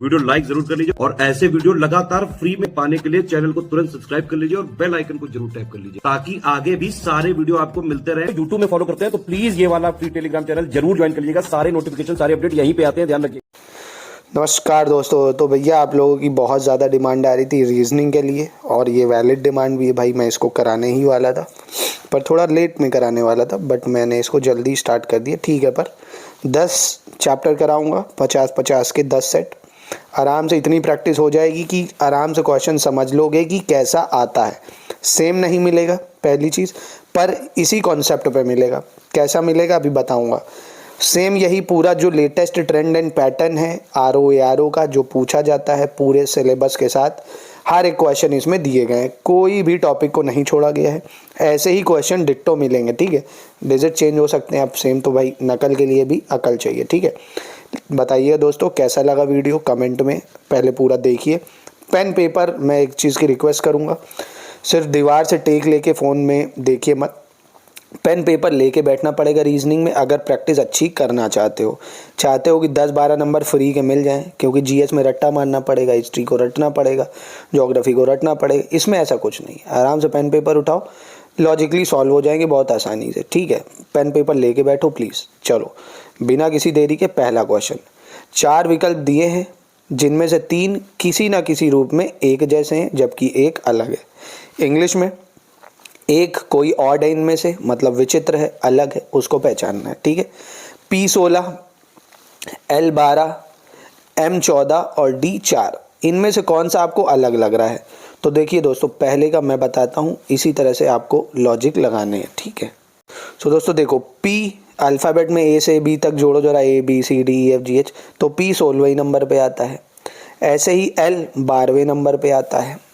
Video like जरूर कर लीजिए और ऐसे वीडियो लगातार फ्री में पाने के लिए चैनल को तुरंत सब्सक्राइब कर लीजिए और बेल आइकन को जरूर टैप कर लीजिए ताकि आगे भी सारे वीडियो आपको मिलते रहे। यूट्यूब में फॉलो करते हैं तो प्लीज ये वाला फ्री टेलीग्राम चैनल जरूर ज्वाइन कर लीजिएगा। सारे नोटिफिकेशन सारे अपडेट यहीं पे आते हैं, ध्यान रखिए। नमस्कार दोस्तों। तो भैया आप लोगों की बहुत ज़्यादा डिमांड आ रही थी रीजनिंग के लिए और ये वैलिड डिमांड भी है भाई। मैं इसको कराने ही वाला था पर थोड़ा लेट में कराने वाला था, बट मैंने इसको जल्दी स्टार्ट कर दिया। ठीक है, पर 10 चैप्टर कराऊंगा, 50-50 के 10 सेट। आराम से इतनी प्रैक्टिस हो जाएगी कि आराम से क्वेश्चन समझ लोगे कि कैसा आता है। सेम नहीं मिलेगा पहली चीज़, पर इसी कॉन्सेप्ट पे मिलेगा। कैसा मिलेगा अभी बताऊंगा। सेम यही पूरा जो लेटेस्ट ट्रेंड एंड पैटर्न है RO का जो पूछा जाता है पूरे सिलेबस के साथ, हर एक क्वेश्चन इसमें दिए गए हैं। कोई भी टॉपिक को नहीं छोड़ा गया है। ऐसे ही क्वेश्चन डिट्टो मिलेंगे। ठीक है, डिजिट चेंज हो सकते हैं अब सेम, तो भाई नकल के लिए भी अकल चाहिए। ठीक है, बताइए दोस्तों कैसा लगा वीडियो कमेंट में, पहले पूरा देखिए। पेन पेपर मैं एक चीज़ की रिक्वेस्ट करूँगा, सिर्फ दीवार से टेक लेके फ़ोन में देखिए मत। पेन पेपर लेके बैठना पड़ेगा रीजनिंग में अगर प्रैक्टिस अच्छी करना चाहते हो कि 10-12 नंबर फ्री के मिल जाएं, क्योंकि GS में रट्टा मारना पड़ेगा, हिस्ट्री को रटना पड़ेगा, ज्योग्राफी को रटना पड़ेगा। इसमें ऐसा कुछ नहीं, आराम से पेन पेपर उठाओ, लॉजिकली सॉल्व हो जाएंगे बहुत आसानी से। ठीक है, पेन पेपर लेके बैठो प्लीज़। चलो बिना किसी देरी के पहला क्वेश्चन। 4 विकल्प दिए हैं जिनमें से 3 किसी ना किसी रूप में एक जैसे हैं जबकि एक अलग है। इंग्लिश में एक कोई ऑड है इनमें से, मतलब विचित्र है, अलग है, उसको पहचानना है। ठीक है, P16, L12, M14 और D4 इनमें से कौन सा आपको अलग लग रहा है? तो देखिए दोस्तों, पहले का मैं बताता हूँ, इसी तरह से आपको लॉजिक लगाने हैं। ठीक है, तो दोस्तों देखो, P अल्फ़ाबेट में A से B तक जोड़ो जरा, ABCDEFGH, तो P 16वें नंबर पे आता है। ऐसे ही L 12वें नंबर पे आता है।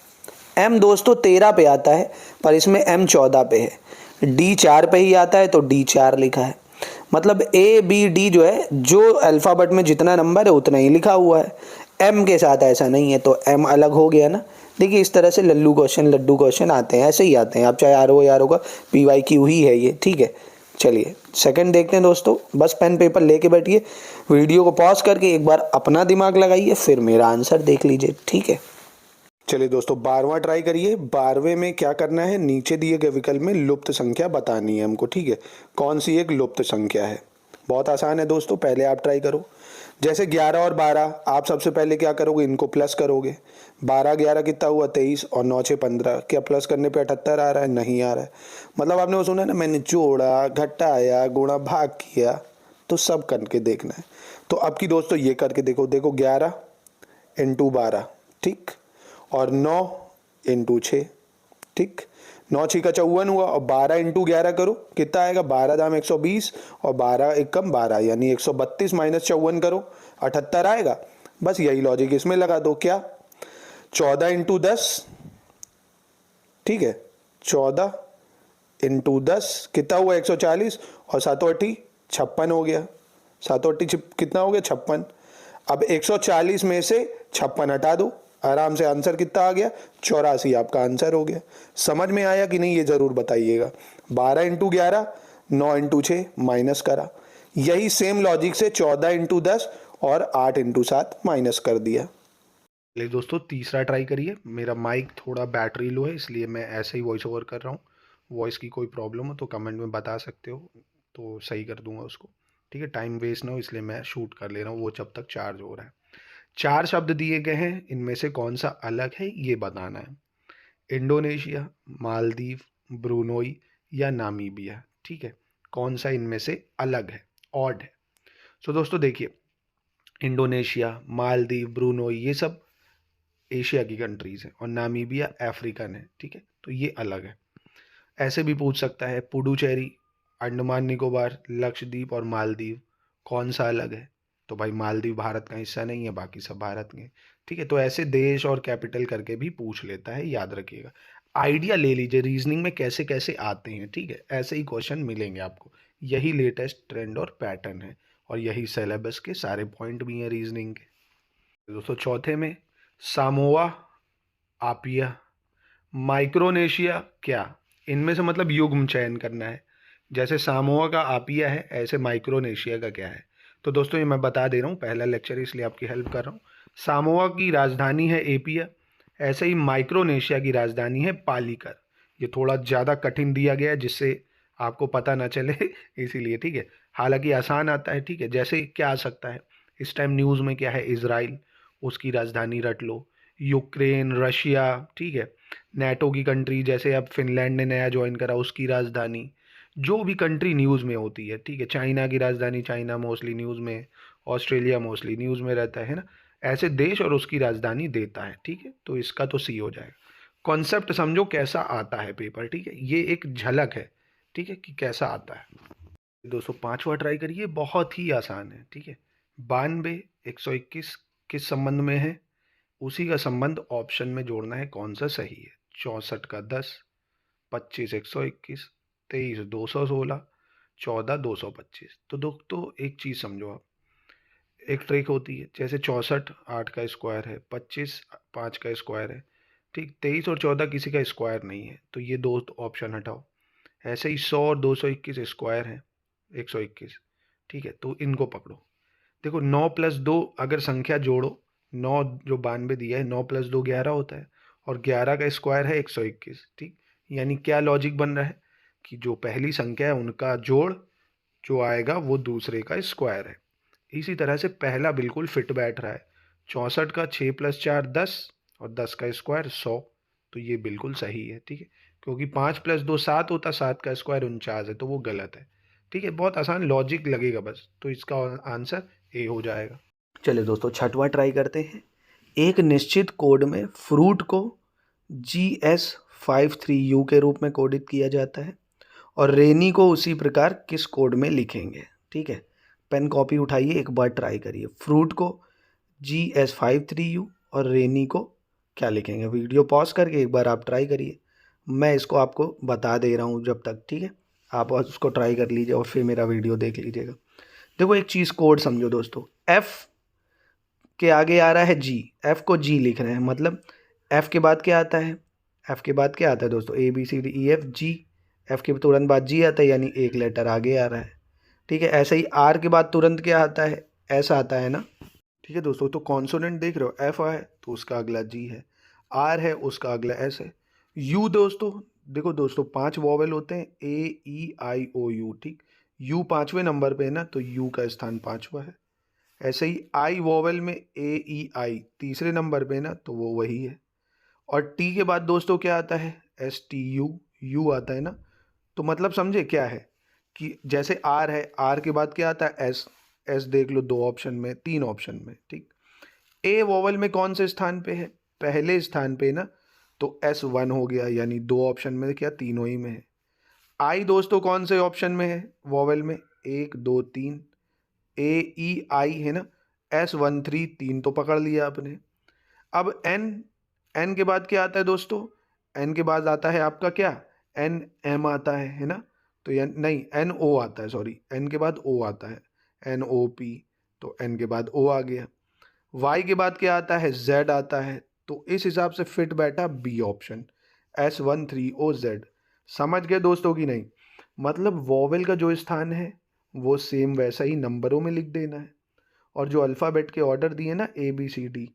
M दोस्तों 13 पे आता है, पर इसमें M 14 पे है। D 4 पे ही आता है तो D 4 लिखा है। मतलब ABD जो है, जो अल्फ़ाबेट में जितना नंबर है उतना ही लिखा हुआ है। M के साथ ऐसा नहीं है, तो M अलग हो गया ना। देखिए इस तरह से लल्लू क्वेश्चन आते हैं, ऐसे ही आते हैं। आप चाहे RO का PYQ ही है ये। ठीक है, चलिए सेकंड देखते हैं दोस्तों। बस पेन पेपर लेके बैठिए, वीडियो को पॉज करके एक बार अपना दिमाग लगाइए, फिर मेरा आंसर देख लीजिए। ठीक है, चलिए दोस्तों 12वां ट्राई करिए। 12वें में क्या करना है, नीचे दिए गए विकल्प में लुप्त संख्या बतानी है हमको। ठीक है, कौन सी एक लुप्त संख्या है? बहुत आसान है दोस्तों, पहले आप ट्राई करो। जैसे 11 और 12, आप सबसे पहले क्या करोगे, इनको प्लस करोगे। 12-11 कितना हुआ, 23, और 9-6 15। क्या प्लस करने पे 78 आ रहा है? नहीं आ रहा है। मतलब आपने वो सुना है ना, मैंने जोड़ा, घटाया, गुणा, भाग किया, तो सब करके देखना है। तो अब की दोस्तों ये करके देखो। 11 इंटू 12, ठीक, और 9 इंटू 6, ठीक। 9 6 का 54 हुआ, और 12 इंटू 11 करो, कितना आएगा? 12 दाम 120 और 12 एकम 12, यानी 132 माइनस 54 करो, 78 आएगा। बस यही लॉजिक इसमें लगा दो। क्या? 14 इंटू 10, ठीक है, 14 इंटू 10 कितना हुआ? 140, और 7 8 56 हो गया। 7 8 कितना हो गया? 56। अब 140 में से 56 हटा दो, आराम से आंसर कितना आ गया? 84 आपका आंसर हो गया। समझ में आया कि नहीं ये जरूर बताइएगा। 12 इंटू 11, 9 इंटू 6 माइनस करा। यही सेम लॉजिक से 14 इंटू 10 और 8 इंटू 7 माइनस कर दिया। चलिए दोस्तों तीसरा ट्राई करिए। मेरा माइक थोड़ा बैटरी लो है, इसलिए मैं ऐसे ही वॉइस ओवर कर रहा हूँ। वॉइस की कोई प्रॉब्लम हो तो कमेंट में बता सकते हो, तो सही कर दूंगा उसको। ठीक है, टाइम वेस्ट ना हो इसलिए मैं शूट कर ले रहा हूँ वो जब तक चार्ज हो रहा है। 4 शब्द दिए गए हैं, इनमें से कौन सा अलग है ये बताना है। इंडोनेशिया, मालदीव, ब्रूनोई या नामीबिया। ठीक है, कौन सा इनमें से अलग है, ऑड है? सो दोस्तों देखिए, इंडोनेशिया, मालदीव, ब्रूनोई ये सब एशिया की कंट्रीज हैं, और नामीबिया अफ्रीकन है। ठीक है, तो ये अलग है। ऐसे भी पूछ सकता है, पुडुचेरी, अंडमान निकोबार, लक्षद्वीप और मालदीव कौन सा अलग है? तो भाई मालदीव भारत का हिस्सा नहीं है, बाकी सब भारत के। ठीक है, तो ऐसे देश और कैपिटल करके भी पूछ लेता है, याद रखिएगा। आइडिया ले लीजिए रीजनिंग में कैसे कैसे आते हैं। ठीक है, ऐसे ही क्वेश्चन मिलेंगे आपको। यही लेटेस्ट ट्रेंड और पैटर्न है, और यही सिलेबस के सारे पॉइंट भी हैं रीजनिंग के। दोस्तों चौथे में, सामोआ, आपिया, माइक्रोनेशिया, क्या? इनमें से मतलब युग्म चयन करना है। जैसे सामोआ का आपिया है, ऐसे माइक्रोनेशिया का क्या है? तो दोस्तों ये मैं बता दे रहा हूँ, पहला लेक्चर है इसलिए आपकी हेल्प कर रहा हूँ। सामोआ की राजधानी है एपिया। ऐसे ही माइक्रोनेशिया की राजधानी है पालीकर। ये थोड़ा ज़्यादा कठिन दिया गया है जिससे आपको पता ना चले इसीलिए, ठीक है। हालांकि आसान आता है, ठीक है। जैसे क्या आ सकता है इस टाइम न्यूज़ में, क्या है, इजराइल, उसकी राजधानी रट लो। यूक्रेन, रशिया, ठीक है। नेटो की कंट्री, जैसे अब फिनलैंड ने नया ज्वाइन करा, उसकी राजधानी। जो भी कंट्री न्यूज़ में होती है, ठीक है। चाइना की राजधानी, चाइना मोस्टली न्यूज़ में, ऑस्ट्रेलिया मोस्टली न्यूज़ में रहता है ना। ऐसे देश और उसकी राजधानी देता है, ठीक है। तो इसका तो सी हो जाएगा। कॉन्सेप्ट समझो कैसा आता है पेपर, ठीक है। ये एक झलक है, ठीक है, कि कैसा आता है। 205वां ट्राई करिए, बहुत ही आसान है, ठीक है। 92 121 किस संबंध में है, उसी का संबंध ऑप्शन में जोड़ना है, कौन सा सही है। 64 का 10, 25 121, 23 216, 14 225। तो दोस्तों एक चीज़ समझो आप, एक ट्रिक होती है। जैसे 64 8 का स्क्वायर है, 25 5 का स्क्वायर है, ठीक। 23 और 14 किसी का स्क्वायर नहीं है, तो ये दो ऑप्शन हटाओ। ऐसे ही 100 और 221 स्क्वायर है, 121, ठीक है। तो इनको पकड़ो। देखो 9 प्लस 2 अगर संख्या जोड़ो, 9 जो 92 दिया है, 9 प्लस 2 11 होता है, और 11 का स्क्वायर है 121, ठीक। यानी क्या लॉजिक बन रहा है कि जो पहली संख्या है उनका जोड़ जो आएगा वो दूसरे का स्क्वायर है। इसी तरह से पहला बिल्कुल फिट बैठ रहा है। 64 का 6 प्लस 4 10, और 10 का स्क्वायर 100। तो ये बिल्कुल सही है, ठीक है। क्योंकि 5 प्लस 2 7 होता, 7 का स्क्वायर 49 है, तो वो गलत है, ठीक है। बहुत आसान लॉजिक लगेगा बस, तो इसका आंसर ए हो जाएगा। चलिए दोस्तों 6वां ट्राई करते हैं। एक निश्चित कोड में फ्रूट को GS53U के रूप में कोडित किया जाता है, और रेनी को उसी प्रकार किस कोड में लिखेंगे, ठीक है। पेन कॉपी उठाइए, एक बार ट्राई करिए। फ्रूट को GS53U और रेनी को क्या लिखेंगे। वीडियो पॉज करके एक बार आप ट्राई करिए, मैं इसको आपको बता दे रहा हूँ जब तक, ठीक है। आप उसको ट्राई कर लीजिए और फिर मेरा वीडियो देख लीजिएगा। देखो एक चीज़ कोड समझो दोस्तों, F के आगे आ रहा है G, F को G लिख रहे हैं, मतलब F के बाद क्या आता है, F के बाद क्या आता है दोस्तों, ABCDEFG। F के तुरंत बाद G आता है, यानी एक लेटर आगे आ रहा है, ठीक है। ऐसे ही R के बाद तुरंत क्या आता है, S आता है ना, ठीक है दोस्तों। तो कॉन्सोनेंट देख रहे हो, F है तो उसका अगला G है, R है उसका अगला S है। U दोस्तों, देखो दोस्तों 5 वॉवेल होते हैं, AEIOU, ठीक। U 5वें नंबर पे है ना, तो U का स्थान 5वां है। ऐसे ही I वॉवेल में AEI तीसरे नंबर पे ना, तो वो वही है। और T के बाद दोस्तों क्या आता है, STU, U आता है ना। तो मतलब समझे क्या है कि जैसे R है, R के बाद क्या आता है, S, S देख लो 2 ऑप्शन में, 3 ऑप्शन में, ठीक। A वॉवेल में कौन से स्थान पे है, पहले स्थान पे ना, तो S1 हो गया, यानी 2 ऑप्शन में क्या, तीनों ही में है। I दोस्तों कौन से ऑप्शन में है वॉवेल में, 1 2 3, AEI है ना, S1 3, 3 तो पकड़ लिया आपने। अब N, N के बाद क्या आता है दोस्तों, N के बाद आता है आपका क्या, NM आता है ना। तो नहीं, NO आता है, सॉरी, N के बाद O आता है, NOP। तो N के बाद O आ गया। Y के बाद क्या आता है, Z आता है। तो इस हिसाब से फिट बैठा B ऑप्शन, S13OZ। समझ गए दोस्तों कि नहीं। मतलब वॉवेल का जो स्थान है वो सेम वैसा ही नंबरों में लिख देना है, और जो अल्फ़ाबेट के ऑर्डर दिए ना ABCD,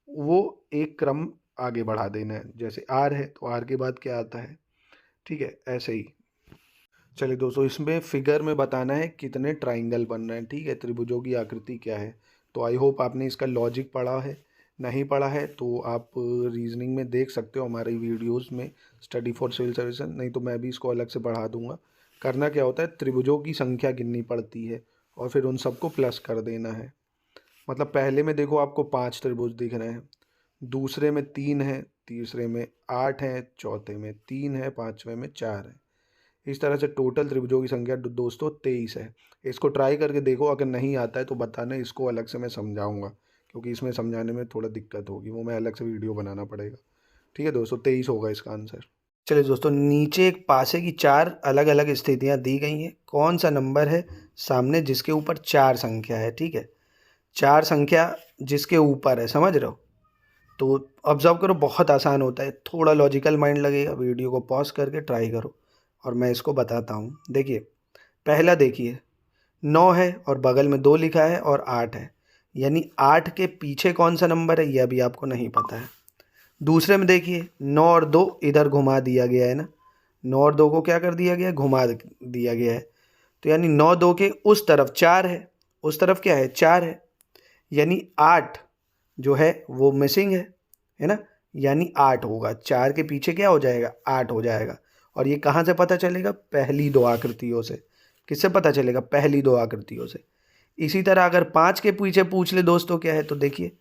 वो एक क्रम आगे बढ़ा देना है। जैसे R है तो R के बाद क्या आता है, ठीक है, ऐसे ही। चलिए दोस्तों इसमें फिगर में बताना है कितने ट्राइंगल बन रहे हैं, ठीक है, त्रिभुजों की आकृति क्या है। तो आई होप आपने इसका लॉजिक पढ़ा है। नहीं पढ़ा है तो आप रीजनिंग में देख सकते हो हमारी वीडियोस में, स्टडी फॉर सिविल सर्विस, नहीं तो मैं भी इसको अलग से पढ़ा दूंगा। करना क्या होता है, त्रिभुजों की संख्या गिननी पड़ती है और फिर उन सबको प्लस कर देना है। मतलब पहले में देखो आपको 5 त्रिभुज दिख रहे हैं, दूसरे में 3 है, तीसरे में 8 है, चौथे में 3 है, पाँचवें में 4 है। इस तरह से टोटल त्रिभुजों की संख्या दोस्तों 23 है। इसको ट्राई करके देखो, अगर नहीं आता है तो बताना, इसको अलग से मैं समझाऊंगा, क्योंकि इसमें समझाने में थोड़ा दिक्कत होगी, वो मैं अलग से वीडियो बनाना पड़ेगा, ठीक है दोस्तों। 23 होगा इसका आंसर। चलिए दोस्तों नीचे एक पासे की 4 अलग अलग स्थितियाँ दी गई हैं। कौन सा नंबर है सामने जिसके ऊपर 4 संख्या है, ठीक है। 4 संख्या जिसके ऊपर है, समझ रहे हो। तो ऑब्जर्व करो, बहुत आसान होता है, थोड़ा लॉजिकल माइंड लगेगा। वीडियो को पॉज करके ट्राई करो और मैं इसको बताता हूँ। देखिए पहला देखिए, 9 है और बगल में 2 लिखा है और 8 है, यानी 8 के पीछे कौन सा नंबर है ये अभी आपको नहीं पता है। दूसरे में देखिए 9 और 2 इधर घुमा दिया गया है ना, 9 और 2 को क्या कर दिया गया, घुमा दिया गया है। तो यानी 9 2 के उस तरफ 4 है, उस तरफ क्या है 4 है, यानी 8 जो है वो मिसिंग है ना, यानी 8 होगा। 4 के पीछे क्या हो जाएगा, 8 हो जाएगा। और ये कहाँ से पता चलेगा, पहली दो आकृतियों से। किससे पता चलेगा, पहली दो आकृतियों से। इसी तरह अगर 5 के पीछे पूछ ले दोस्तों क्या है, तो देखिए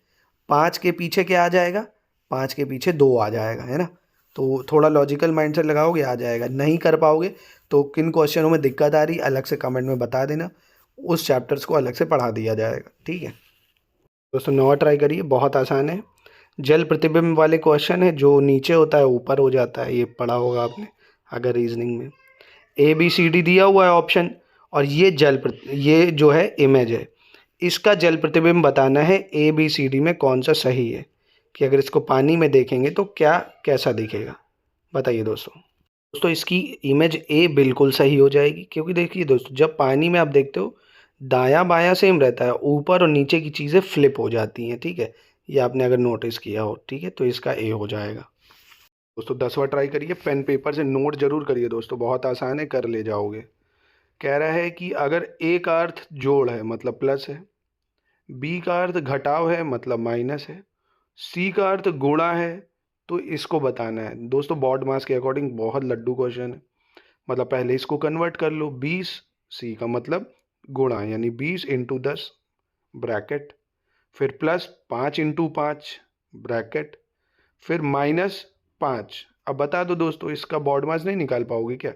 5 के पीछे क्या आ जाएगा, 5 के पीछे 2 आ जाएगा, है ना। तो थोड़ा लॉजिकल माइंड से लगाओगे आ जाएगा। नहीं कर पाओगे तो किन क्वेश्चनों में दिक्कत आ रही अलग से कमेंट में बता देना, उस चैप्टर्स को अलग से पढ़ा दिया जाएगा, ठीक है दोस्तों। नवा ट्राई करिए, बहुत आसान है। जल प्रतिबिंब वाले क्वेश्चन है, जो नीचे होता है ऊपर हो जाता है, ये पढ़ा होगा आपने अगर रीजनिंग में। ABCD दिया हुआ है ऑप्शन, और ये जो है इमेज है, इसका जल प्रतिबिंब बताना है ABCD में कौन सा सही है, कि अगर इसको पानी में देखेंगे तो क्या कैसा दिखेगा, बताइए दोस्तों। इसकी इमेज A बिल्कुल सही हो जाएगी, क्योंकि देखिए दोस्तों जब पानी में आप देखते हो दायां बायां सेम रहता है, ऊपर और नीचे की चीज़ें फ्लिप हो जाती हैं, ठीक है, ये आपने अगर नोटिस किया हो, ठीक है। तो इसका A हो जाएगा दोस्तों। 10वां ट्राई करिए, पेन पेपर से नोट जरूर करिए दोस्तों, बहुत आसान है, कर ले जाओगे। कह रहा है कि अगर A का अर्थ जोड़ है मतलब प्लस है, B का अर्थ घटाव है मतलब माइनस है, C का अर्थ गुणा है, तो इसको बताना है दोस्तों। बॉड मास के अकॉर्डिंग बहुत लड्डू क्वेश्चन है। मतलब पहले इसको कन्वर्ट कर लो, 20 C का मतलब गुणा, यानी 20 × 10 ब्रैकेट, फिर प्लस 5 × 5 ब्रैकेट, फिर -5। अब बता दो दोस्तों, इसका बॉड मास नहीं निकाल पाओगे क्या?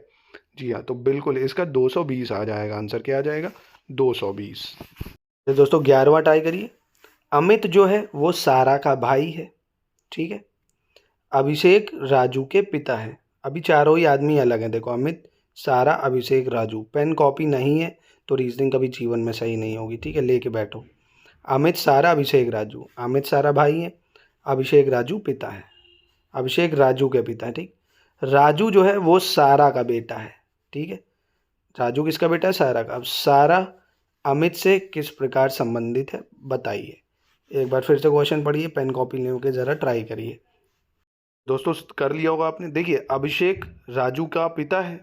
जी हाँ, तो बिल्कुल इसका 220 आ जाएगा। आंसर क्या आ जाएगा, 220। तो दोस्तों 11वां ट्राई करिए। अमित जो है वो सारा का भाई है, ठीक है। अभिषेक राजू के पिता है। अभी चारों ही आदमी अलग हैं, देखो अमित, सारा, अभिषेक, राजू। पेन कॉपी नहीं है तो रीजनिंग कभी जीवन में सही नहीं होगी, ठीक है, लेके बैठो। अमित सारा अभिषेक राजू, अमित सारा भाई है, अभिषेक राजू पिता है, अभिषेक राजू के पिता है, ठीक। राजू जो है वो सारा का बेटा है, ठीक है। राजू किसका बेटा है, सारा का। अब सारा अमित से किस प्रकार संबंधित है बताइए। एक बार फिर से क्वेश्चन पढ़िए, पेन कॉपी लेके ज़रा ट्राई करिए दोस्तों। कर लिया होगा आपने। देखिए अभिषेक राजू का पिता है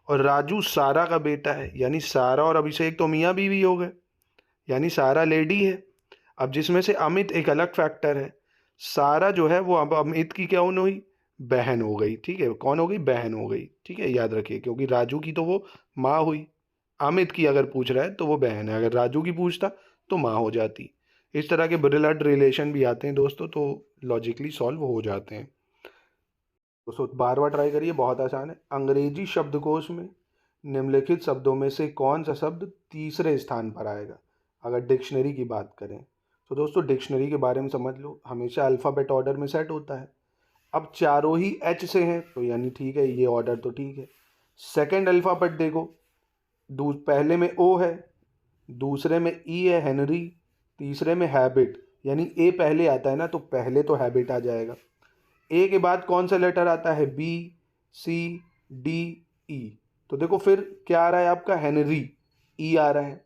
और राजू सारा का बेटा है, यानी सारा और अभिषेक तो मियाँ बीवी हो गए, यानी सारा लेडी है। अब जिसमें से अमित एक अलग फैक्टर है। सारा जो है वो अब अमित की क्या हुई, बहन हो गई, ठीक है। कौन हो गई, बहन हो गई, ठीक है, याद रखिए, क्योंकि राजू की तो वो माँ हुई, अमित की अगर पूछ रहा है तो वो बहन है, अगर राजू की पूछता तो माँ हो जाती। इस तरह के ब्लड रिलेशन भी आते हैं दोस्तों, तो लॉजिकली सॉल्व हो जाते हैं दोस्तों। 12वां ट्राई करिए, बहुत आसान है। अंग्रेजी शब्दकोश में निम्नलिखित शब्दों में से कौन सा शब्द तीसरे स्थान पर आएगा, अगर डिक्शनरी की बात करें तो दोस्तों। डिक्शनरी के बारे में समझ लो, हमेशा अल्फ़ाबेट ऑर्डर में सेट होता है। अब चारों ही H से हैं तो यानी ठीक है, ये ऑर्डर तो ठीक है। सेकंड अल्फ़ाबेट देखो, पहले में O है, दूसरे में E है हेनरी, तीसरे में हैबिट, यानी A पहले आता है ना, तो पहले तो हैबिट आ जाएगा। A के बाद कौन सा लेटर आता है, B, C, D, E, तो देखो फिर क्या आ रहा है आपका, हेनरी, E आ रहा है।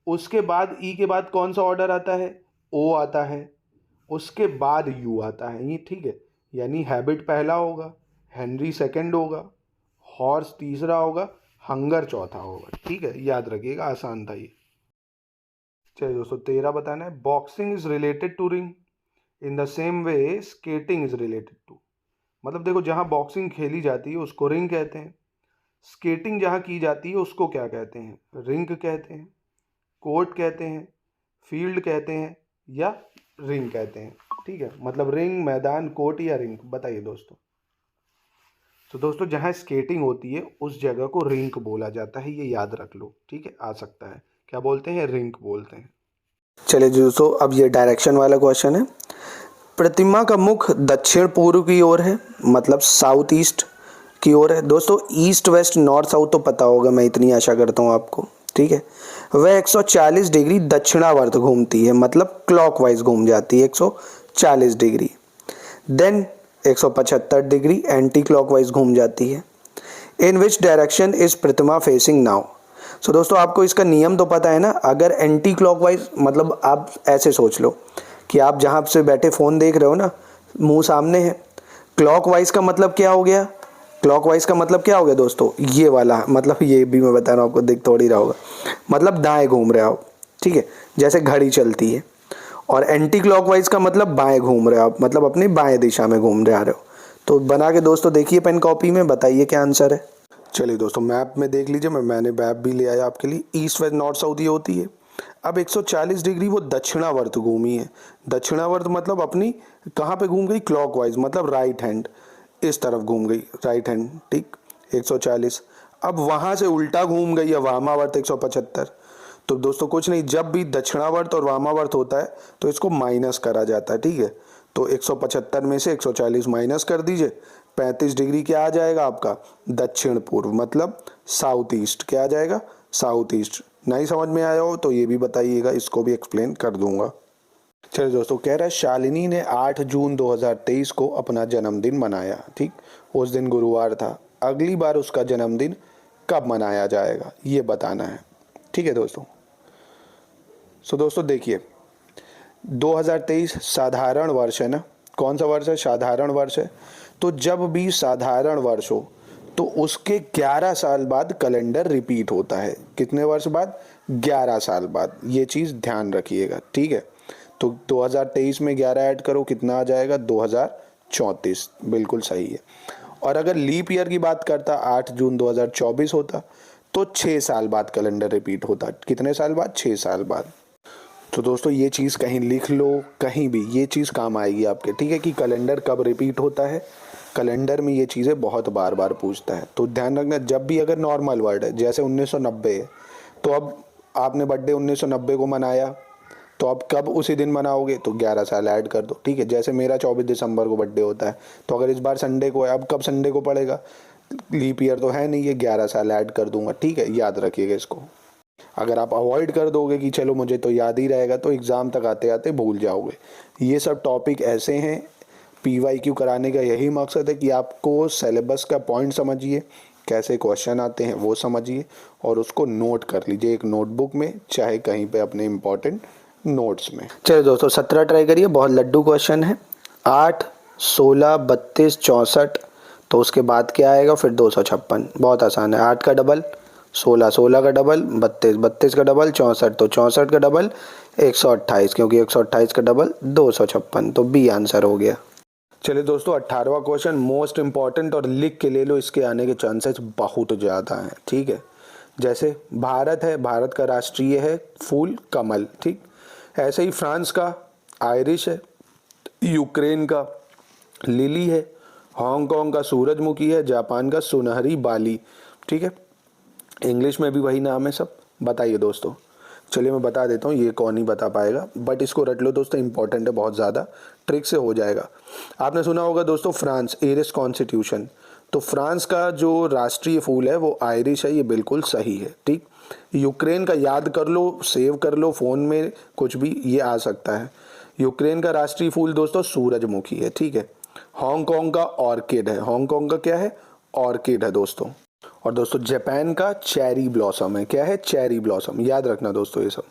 उसके बाद E के बाद कौन सा ऑर्डर आता है, O आता है, उसके बाद U आता है, ये ठीक है, यानी हैबिट पहला होगा, हेनरी सेकंड होगा, हॉर्स तीसरा होगा, हंगर चौथा होगा, ठीक है, याद रखिएगा, आसान था ये। चलिए दोस्तों 13 बताना है। Boxing is related to ring in the same way skating is related to. मतलब देखो जहाँ बॉक्सिंग खेली जाती है उसको रिंग कहते हैं, स्केटिंग जहाँ की जाती है उसको क्या कहते हैं, रिंग कहते हैं, कोर्ट कहते हैं, फील्ड कहते हैं, या रिंग कहते हैं, ठीक है। मतलब रिंग, मैदान, कोर्ट या रिंग, बताइए दोस्तों। तो दोस्तों जहाँ स्केटिंग होती है उस जगह को रिंक बोला जाता है, ये याद रख लो, ठीक है, आ सकता है, क्या बोलते हैं, रिंक बोलते हैं। चलिए दोस्तों अब ये डायरेक्शन वाला क्वेश्चन है। प्रतिमा का मुख दक्षिण पूर्व की ओर है, मतलब साउथ ईस्ट की ओर है दोस्तों। ईस्ट वेस्ट नॉर्थ साउथ तो पता होगा, मैं इतनी आशा करता हूँ आपको, ठीक है। वह 140 डिग्री दक्षिणावर्त घूमती है, मतलब क्लॉकवाइज घूम जाती है 140 degree. Then 175 degree anti clockwise घूम जाती है। In which direction is Pratima facing now. So दोस्तों आपको इसका नियम तो पता है ना, अगर एंटी क्लॉकवाइज मतलब आप ऐसे सोच लो कि आप जहाँ से बैठे फ़ोन देख रहे हो ना, मुंह सामने है। क्लॉकवाइज का मतलब क्या हो गया? क्लॉकवाइज का मतलब क्या हो गया दोस्तों? ये वाला मतलब, ये भी मैं बता रहा हूँ आपको, दिख थोड़ी रहा होगा, मतलब दाएं घूम रहे हो, ठीक है, जैसे घड़ी चलती है। और एंटी क्लॉकवाइज का मतलब बाएं घूम रहे हो आप, मतलब अपनी बाएं दिशा में घूम रहे हो। तो बना के दोस्तों देखिए पेन कॉपी में, बताइए क्या आंसर है। चलिए दोस्तों मैप में देख लीजिए, मैंने मैप भी ले आया आपके लिए। ईस्ट वेस्ट नॉर्थ साउथ ये होती है। अब 140 डिग्री वो दक्षिणावर्त घूमी है। दक्षिणावर्त मतलब अपनी कहाँ पे घूम गई? क्लॉकवाइज, मतलब राइट हैंड, इस तरफ घूम गई, राइट हैंड, ठीक, 140। अब वहाँ से उल्टा घूम गई है वामावर्त 175। तो दोस्तों कुछ नहीं, जब भी दक्षिणावर्त और वामावर्त होता है तो इसको माइनस करा जाता है, ठीक है। तो 175 में से 140 माइनस कर दीजिए, 35 डिग्री क्या आ जाएगा आपका? दक्षिण पूर्व, मतलब साउथ ईस्ट। क्या आ जाएगा? South east. नहीं समझ में आया हो तो ये भी बताइएगा, इसको भी एक्सप्लेन कर दूंगा। चलिए दोस्तों, कह रहा है शालिनी ने 8 जून 2023 को अपना जन्मदिन मनाया, ठीक, उस दिन गुरुवार था। अगली बार उसका जन्मदिन कब मनाया जाएगा ये बताना है, ठीक है दोस्तों। सो दोस्तों देखिए, 2023 साधारण वर्ष है ना, कौन सा वर्ष है? साधारण वर्ष है। तो जब भी साधारण वर्ष हो तो उसके 11 साल बाद कैलेंडर रिपीट होता है। कितने वर्ष बाद? 11 साल बाद। ये चीज़ ध्यान रखिएगा, ठीक है। तो 2023 में 11 ऐड करो, कितना आ जाएगा? 2034, बिल्कुल सही है। और अगर लीप ईयर की बात करता, 8 जून 2024 होता, तो 6 साल बाद कैलेंडर रिपीट होता। कितने साल बाद? 6 साल बाद। तो दोस्तों ये चीज़ कहीं लिख लो, कहीं भी ये चीज़ काम आएगी आपके, ठीक है, कि कैलेंडर कब रिपीट होता है। कैलेंडर में ये चीज़ें बहुत बार बार पूछता है, तो ध्यान रखना। जब भी अगर नॉर्मल वर्ड है, जैसे 1990 है, तो अब आपने बर्थडे 1990 को मनाया, तो अब कब उसी दिन मनाओगे? तो 11 साल ऐड कर दो, ठीक है। जैसे मेरा 24 दिसंबर को बर्थडे होता है, तो अगर इस बार संडे को है, अब कब संडे को पड़ेगा? लीप ईयर तो है नहीं, ये 11 साल ऐड कर दूंगा, ठीक है। याद रखिएगा इसको। अगर आप अवॉइड कर दोगे कि चलो मुझे तो याद ही रहेगा, तो एग्ज़ाम तक आते आते भूल जाओगे। ये सब टॉपिक ऐसे हैं, PYQ कराने का यही मकसद है कि आपको सिलेबस का पॉइंट समझिए, कैसे क्वेश्चन आते हैं वो समझिए, और उसको नोट कर लीजिए एक नोटबुक में, चाहे कहीं पे अपने इम्पोर्टेंट नोट्स में। चलिए दोस्तों 17 ट्राई करिए, बहुत लड्डू क्वेश्चन है। 8, 16, 32, 64, तो उसके बाद क्या आएगा फिर? 256। बहुत आसान है। 8 का डबल 16, 16 का डबल 32, 32 का डबल 64, तो 64 का डबल 128, क्योंकि 128 का डबल 256, तो बी आंसर हो गया। चलिए दोस्तों 18वां क्वेश्चन मोस्ट इंपॉर्टेंट, और लिख के ले लो, इसके आने के चांसेस बहुत ज़्यादा हैं, ठीक है। जैसे भारत है, भारत का राष्ट्रीय है फूल कमल, ठीक। ऐसे ही फ्रांस का आयरिश है, यूक्रेन का लिली है, हांगकांग का सूरजमुखी है, जापान का सुनहरी बाली, ठीक है। इंग्लिश में भी वही नाम है सब। बताइए दोस्तों, चलिए मैं बता देता हूँ, ये कौन नहीं बता पाएगा, बट इसको रट लो दोस्तों, इंपॉर्टेंट है बहुत ज़्यादा, ट्रिक से हो जाएगा। आपने सुना होगा दोस्तों फ्रांस, एरिस कॉन्स्टिट्यूशन, तो फ्रांस का जो राष्ट्रीय फूल है वो आयरिश है, ये बिल्कुल सही है, ठीक। यूक्रेन का याद कर लो, सेव कर लो फ़ोन में, कुछ भी ये आ सकता है। यूक्रेन का राष्ट्रीय फूल दोस्तों सूरजमुखी है, ठीक है। हांगकांग का ऑर्किड है, हांगकांग का क्या है? ऑर्किड है दोस्तों। और दोस्तों जापान का चेरी ब्लॉसम है, क्या है? Cherry blossom. याद रखना दोस्तों ये सब।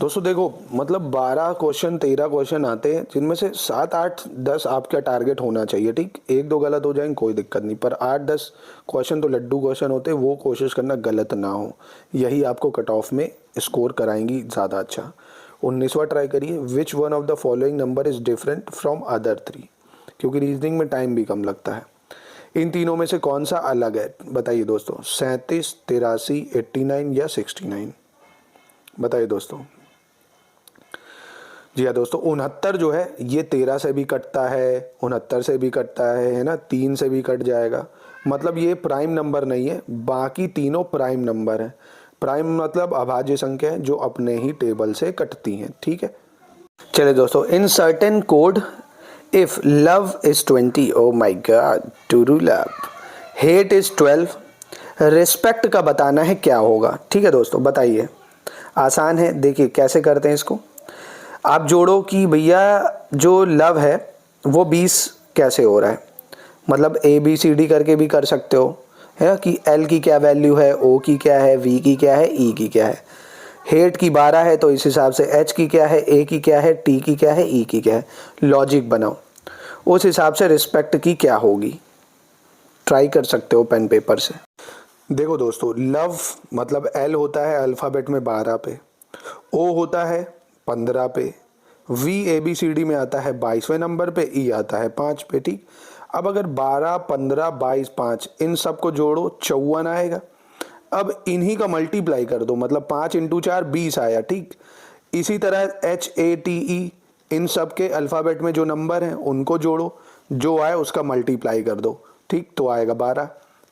दोस्तों देखो, मतलब 12 क्वेश्चन 13 क्वेश्चन आते हैं, जिनमें से 7, 8, 10 आपका टारगेट होना चाहिए, ठीक। 1-2 गलत हो जाएंगे कोई दिक्कत नहीं, पर 8-10 क्वेश्चन तो लड्डू क्वेश्चन होते हैं, वो कोशिश करना गलत ना हो, यही आपको कट ऑफ में स्कोर कराएंगी ज़्यादा अच्छा। 19वां ट्राई करिए, which one of the following number is different from other 3, क्योंकि रीजनिंग में टाइम भी कम लगता है। इन तीनों में से कौन सा अलग है? बताइए दोस्तों, 37, 83, 89 या 69? बताइए दोस्तों। जी हाँ दोस्तों, 69 जो है ये 13 से भी कटता है, 69 से भी कटता है ना, 3 से भी कट जाएगा, मतलब ये प्राइम नंबर नहीं है, बाकी तीनों प्राइम नंबर है। प्राइम मतलब अभाज्य संख्या है जो अपने ही टेबल से कटती हैं, ठीक है। चलिए दोस्तों, in certain code if love is 20, oh my god, to love, hate is 12, respect का बताना है क्या होगा, ठीक है दोस्तों। बताइए, आसान है, देखिए कैसे करते हैं इसको। आप जोड़ो कि भैया जो लव है वो 20 कैसे हो रहा है, मतलब ABCD करके भी कर सकते हो, है ना, कि L की क्या वैल्यू है, O की क्या है, V की क्या है, E की क्या है। हेट की 12 है तो इस हिसाब से H की क्या है, A की क्या है, T की क्या है, E की क्या है। लॉजिक बनाओ, उस हिसाब से रिस्पेक्ट की क्या होगी, ट्राई कर सकते हो पेन पेपर से। देखो दोस्तों, लव मतलब L होता है अल्फ़ाबेट में 12 पे, O होता है 15 पे, V ABCD में आता है 22वें नंबर पे, E आता है 5 पे। ठीक, अब अगर 12, 15, 22, 5 इन सब को जोड़ो 54 आएगा। अब इन्हीं का मल्टीप्लाई कर दो, मतलब 5 इंटू 4 20 आया। ठीक, इसी तरह HATE इन सब के अल्फ़ाबेट में जो नंबर हैं उनको जोड़ो, जो आए उसका मल्टीप्लाई कर दो। ठीक, तो आएगा 12।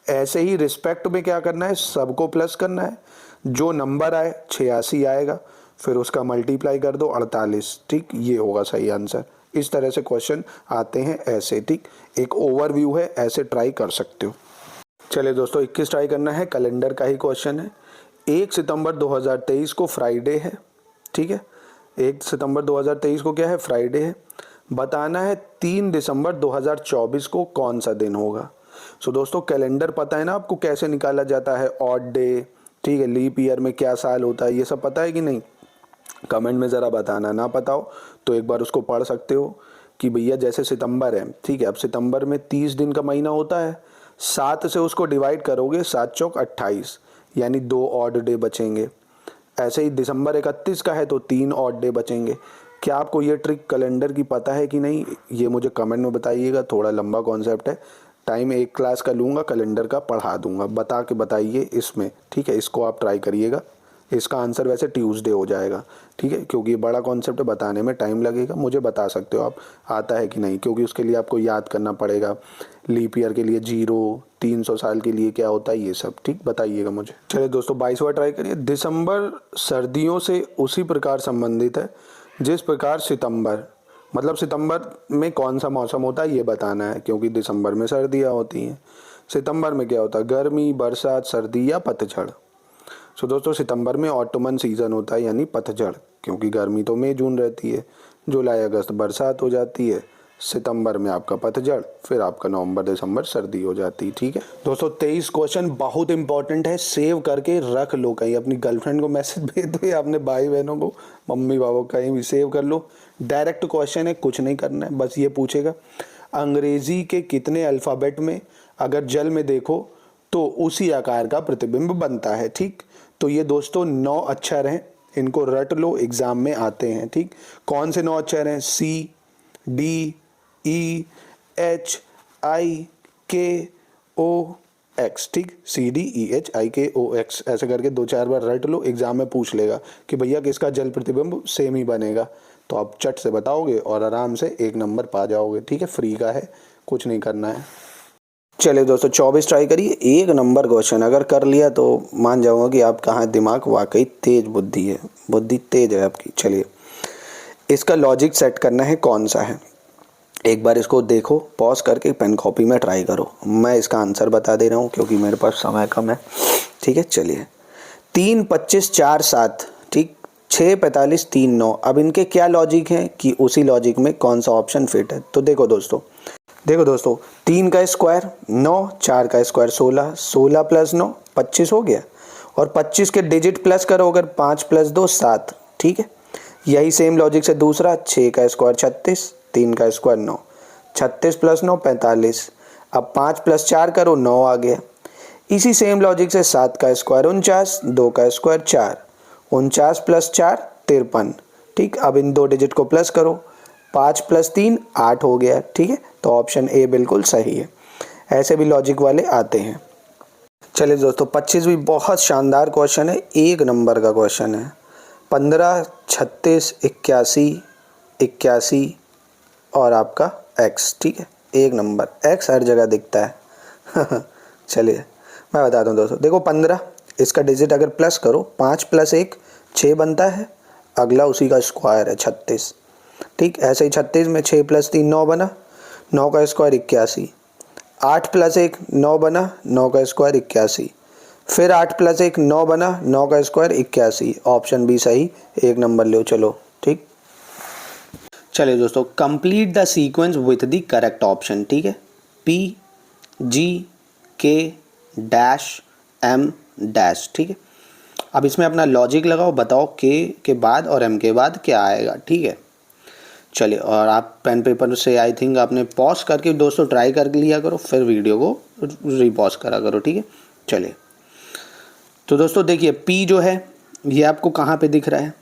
ऐसे ही रिस्पेक्ट में क्या करना है, सबको प्लस करना है, जो नंबर आए 86 आएगा, फिर उसका मल्टीप्लाई कर दो 48। ठीक, ये होगा सही आंसर। इस तरह से क्वेश्चन आते हैं ऐसे। ठीक, एक ओवरव्यू है, ऐसे ट्राई कर सकते हो। चलिए दोस्तों, 21 ट्राई करना है, कैलेंडर का ही क्वेश्चन है। 1 सितंबर 2023 को फ्राइडे है। ठीक है, 1 सितंबर 2023 को क्या है, फ्राइडे है। बताना है 3 दिसंबर 2024 को कौन सा दिन होगा। सो दोस्तों, कैलेंडर पता है ना आपको कैसे निकाला जाता है, ऑड डे, ठीक है, लीप ईयर में क्या साल होता है, ये सब पता है कि नहीं, कमेंट में ज़रा बताना। ना पता हो तो एक बार उसको पढ़ सकते हो कि भैया जैसे सितंबर है, ठीक है, अब सितंबर में 30 दिन का महीना होता है, 7 से उसको डिवाइड करोगे, 7 चौक 28, यानी 2 ऑड डे बचेंगे। ऐसे ही दिसंबर 31 का है तो 3 ऑड डे बचेंगे। क्या आपको ये ट्रिक कैलेंडर की पता है कि नहीं, ये मुझे कमेंट में बताइएगा। थोड़ा लंबा कॉन्सेप्ट है, टाइम एक क्लास का लूँगा, कैलेंडर का पढ़ा दूंगा, बता के बताइए इसमें। ठीक है, इसको आप ट्राई करिएगा। इसका आंसर वैसे ट्यूसडे हो जाएगा। ठीक है, क्योंकि ये बड़ा कॉन्सेप्ट है, बताने में टाइम लगेगा। मुझे बता सकते हो आप आता है कि नहीं, क्योंकि उसके लिए आपको याद करना पड़ेगा। लीप ईयर के लिए 0, 300 साल के लिए क्या होता है, ये सब। ठीक, बताइएगा मुझे। चलिए दोस्तों, 22वां ट्राई करिए। दिसंबर सर्दियों से उसी प्रकार संबंधित है जिस प्रकार सितंबर, मतलब सितंबर में कौन सा मौसम होता है ये बताना है, क्योंकि दिसंबर में सर्दियाँ होती हैं। सितंबर में क्या होता है, गर्मी, बरसात, सर्दी या पतझड़। सो दोस्तों, सितंबर में ऑटोमन सीज़न होता है, यानी पतझड़, क्योंकि गर्मी तो मई जून रहती है, जुलाई अगस्त बरसात हो जाती है, सितंबर में आपका पतझड़, फिर आपका नवंबर दिसंबर सर्दी हो जाती है। ठीक है दोस्तों, 23 क्वेश्चन बहुत इंपॉर्टेंट है, सेव करके रख लो, कहीं अपनी गर्लफ्रेंड को मैसेज भेज दो या अपने भाई बहनों को, मम्मी पापा, कहीं भी सेव कर लो। डायरेक्ट क्वेश्चन है, कुछ नहीं करना है, बस ये पूछेगा अंग्रेजी के कितने अल्फ़ाबेट में अगर जल में देखो तो उसी आकार का प्रतिबिंब बनता है। ठीक, तो ये दोस्तों 9 अक्षर हैं, इनको रट लो, एग्जाम में आते हैं। ठीक, कौन से 9 अक्षर हैं, CDEHIKOX। ठीक, CDEHIKOX ऐसे करके 2-4 बार रट लो, एग्जाम में पूछ लेगा कि भैया किसका जल प्रतिबिंब सेम ही बनेगा, तो आप चट से बताओगे और आराम से 1 नंबर पा जाओगे। ठीक है, फ्री का है, कुछ नहीं करना है। चलिए दोस्तों, 24 ट्राई करिए, 1 नंबर क्वेश्चन अगर कर लिया तो मान जाऊंगा कि आप कहाँ दिमाग वाकई तेज बुद्धि है, बुद्धि तेज है आपकी। चलिए, इसका लॉजिक सेट करना है कौन सा है, एक बार इसको देखो, पॉज करके पेन कॉपी में ट्राई करो। मैं इसका आंसर बता दे रहा हूँ क्योंकि मेरे पास समय कम है। ठीक है, चलिए, 3, 25, 4, 7, ठीक, 6, 45, 3, 9। अब इनके क्या लॉजिक है कि उसी लॉजिक में कौन सा ऑप्शन फिट है। तो देखो दोस्तों, 3 का स्क्वायर 9, 4 का स्क्वायर 16, 16 प्लस 9 25 हो गया, और 25 के डिजिट प्लस करो अगर, 5 प्लस 2 7। ठीक है, यही सेम लॉजिक से दूसरा, 6 का स्क्वायर 36, 3 का स्क्वायर 9, 36 प्लस 9 45। अब 5 प्लस 4 करो, 9 आ गया। इसी सेम लॉजिक से 7 का स्क्वायर 49, 2 का स्क्वायर 4, 49 प्लस 4 53। ठीक, अब इन 2 डिजिट को प्लस करो, 5 प्लस 3 8 हो गया। ठीक है, तो ऑप्शन ए बिल्कुल सही है। ऐसे भी लॉजिक वाले आते हैं। चलिए दोस्तों, 25 भी बहुत शानदार क्वेश्चन है, 1 नंबर का क्वेश्चन है। 15, 36, 81, 81 और आपका x। ठीक है, 1 नंबर, x हर जगह दिखता है। चलिए मैं बताता हूँ दोस्तों, देखो 15, इसका डिजिट अगर प्लस करो, 5 प्लस 1 6 बनता है, अगला उसी का स्क्वायर है 36। ठीक, ऐसे ही 36 में 6 प्लस 3 9 बना, 9 का स्क्वायर 81, 8 प्लस 1 9 बना, 9 का स्क्वायर 81, फिर 8 प्लस 1 9 बना, 9 का स्क्वायर 81। ऑप्शन बी सही, 1 नंबर लो। चलो ठीक, चलिए दोस्तों, complete the sequence with the correct option. ठीक है, P, G, K, dash M dash, ठीक है। अब इसमें अपना लॉजिक लगाओ, बताओ के बाद और एम के बाद क्या आएगा, ठीक है। चलिए, और आप पेन पेपर से आई थिंक आपने पॉज करके दोस्तों ट्राई कर लिया करो, फिर वीडियो को रीपॉज करा करो, ठीक है। चलिए, तो दोस्तों देखिए पी जो है ये आपको कहाँ पे दिख रहा है,